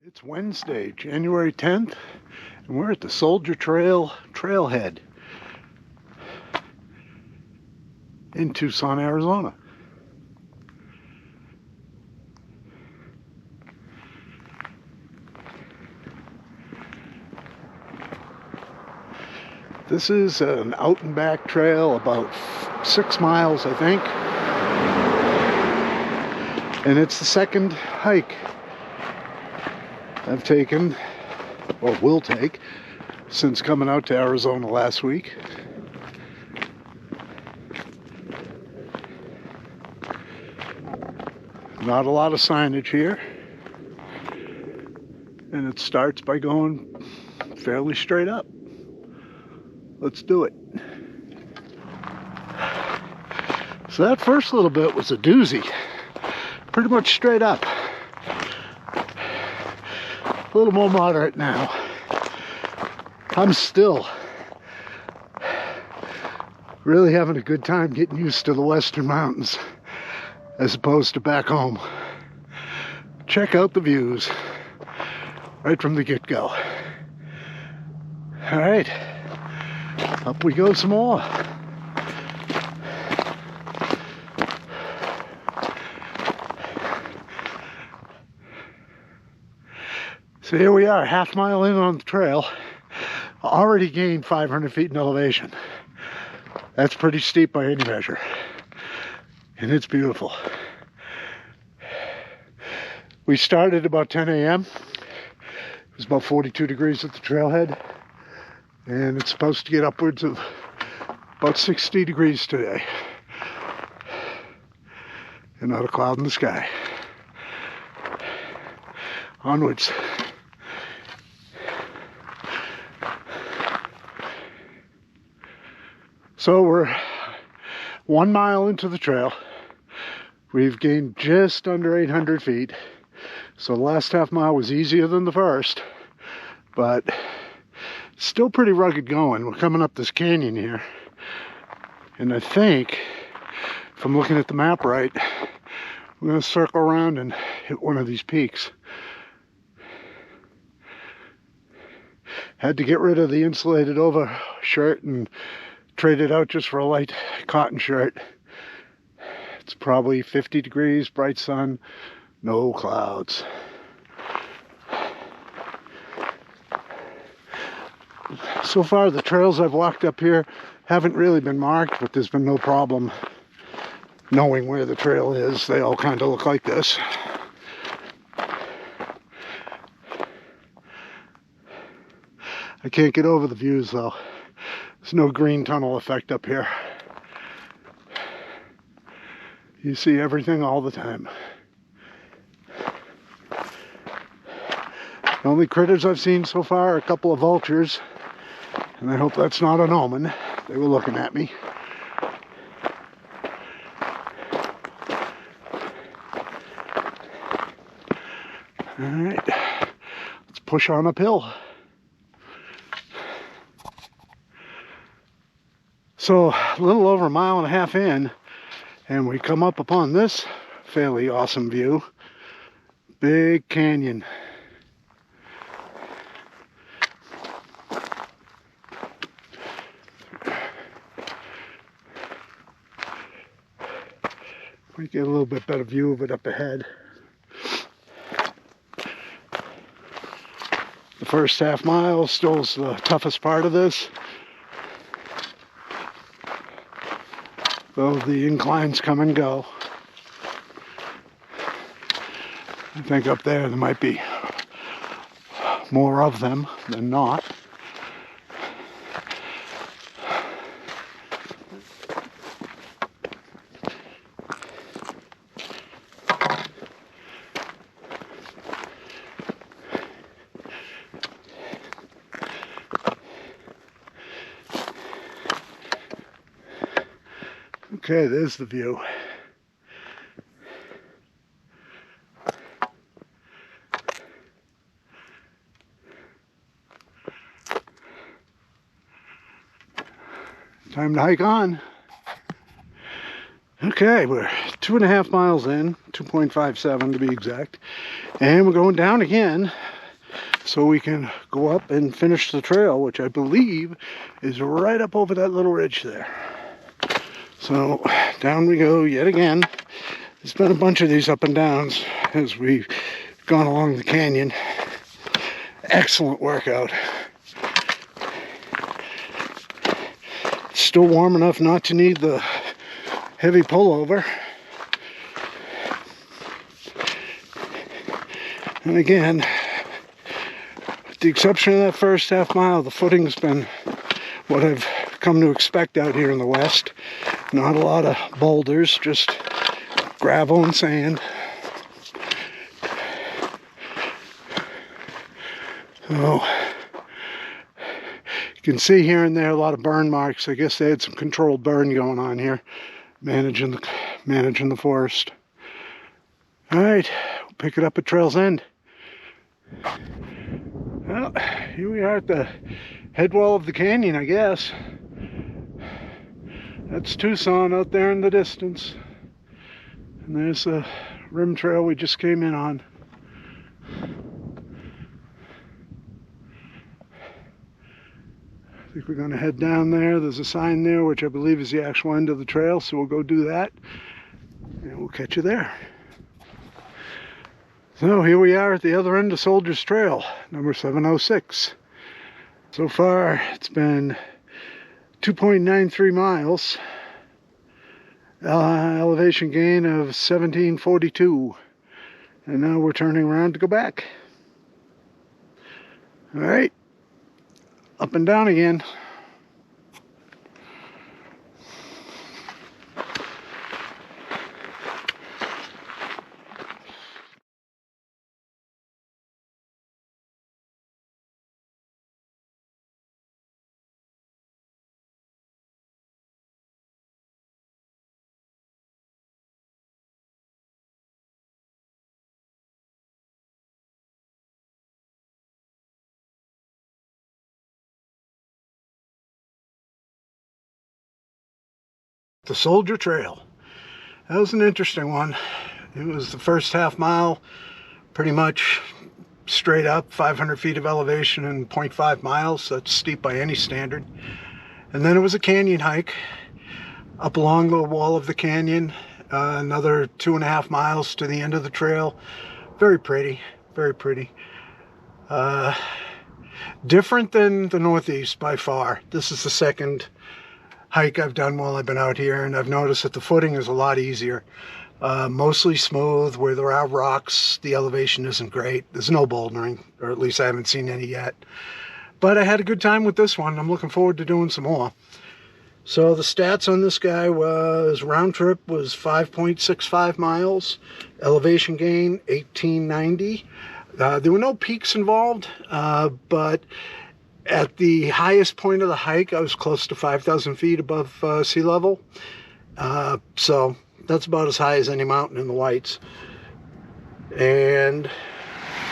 It's Wednesday, January 10th, and we're at the Soldier Trail trailhead in Tucson, Arizona. This is an out and back trail, about 6 miles, I think. And it's the second hike I've taken, or will take, since coming out to Arizona last week. Not a lot of signage here. And it starts by going fairly straight up. Let's do it. So that first little bit was a doozy. Pretty much straight up. A little more moderate now. I'm still really having a good time getting used to the western mountains as opposed to back home. Check out the views right from the get-go. All right, up we go some more. So here we are, half mile in on the trail. Already gained 500 feet in elevation. That's pretty steep by any measure. And it's beautiful. We started about 10 a.m. It was about 42 degrees at the trailhead. And it's supposed to get upwards of about 60 degrees today. And not a cloud in the sky. Onwards. So we're 1 mile into the trail. We've gained just under 800 feet. So the last half mile was easier than the first, but still pretty rugged going. We're coming up this canyon here. And I think, if I'm looking at the map right, we're gonna circle around and hit one of these peaks. Had to get rid of the insulated over shirt and trade it out just for a light cotton shirt. It's probably 50 degrees, bright sun, no clouds. So far the trails I've walked up here haven't really been marked, but there's been no problem knowing where the trail is. They all kind of look like this. I can't get over the views though. There's no green tunnel effect up here. You see everything all the time. The only critters I've seen so far are a couple of vultures, and I hope that's not an omen. They were looking at me. All right, let's push on uphill. So a little over a mile and a half in, and we come up upon this fairly awesome view. Big canyon. We get a little bit better view of it up ahead. The first half mile still is the toughest part of this. Though the inclines come and go. I think up there might be more of them than not. Okay, there's the view. Time to hike on. Okay, we're 2.5 miles in, 2.57 to be exact, and we're going down again so we can go up and finish the trail, which I believe is right up over that little ridge there. So down we go yet again. There's been a bunch of these up and downs as we've gone along the canyon. Excellent workout. It's still warm enough not to need the heavy pullover. And again, with the exception of that first half mile, the footing's been what I've come to expect out here in the West. Not a lot of boulders, just gravel and sand. So you can see here and there a lot of burn marks. I guess they had some controlled burn going on here, managing the forest. All right, we'll pick it up at trail's end. Well, here we are at the head wall of the canyon, I guess. That's Tucson out there in the distance. And there's the rim trail we just came in on. I think we're going to head down there. There's a sign there, which I believe is the actual end of the trail, so we'll go do that. And we'll catch you there. So here we are at the other end of Soldier's Trail, number 706. So far, it's been 2.93 miles, elevation gain of 1742, and now we're turning around to go back. All right, up and down again. The Soldier Trail. That was an interesting one. It was the first half mile, pretty much straight up, 500 feet of elevation in 0.5 miles. That's steep by any standard. And then it was a canyon hike up along the wall of the canyon, another 2.5 miles to the end of the trail. Very pretty, very pretty. Different than the Northeast by far. This is the second hike I've done while I've been out here, and I've noticed that the footing is a lot easier. Mostly smooth. Where there are rocks, the elevation isn't great. There's no bouldering, or at least I haven't seen any yet. But I had a good time with this one. I'm looking forward to doing some more. So the stats on this guy was round trip was 5.65 miles, elevation gain 1890. There were no peaks involved, but at the highest point of the hike, I was close to 5,000 feet above sea level. So that's about as high as any mountain in the Whites. And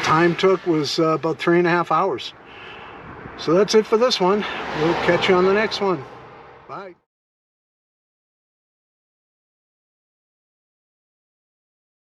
time took was about 3.5 hours. So that's it for this one. We'll catch you on the next one. Bye.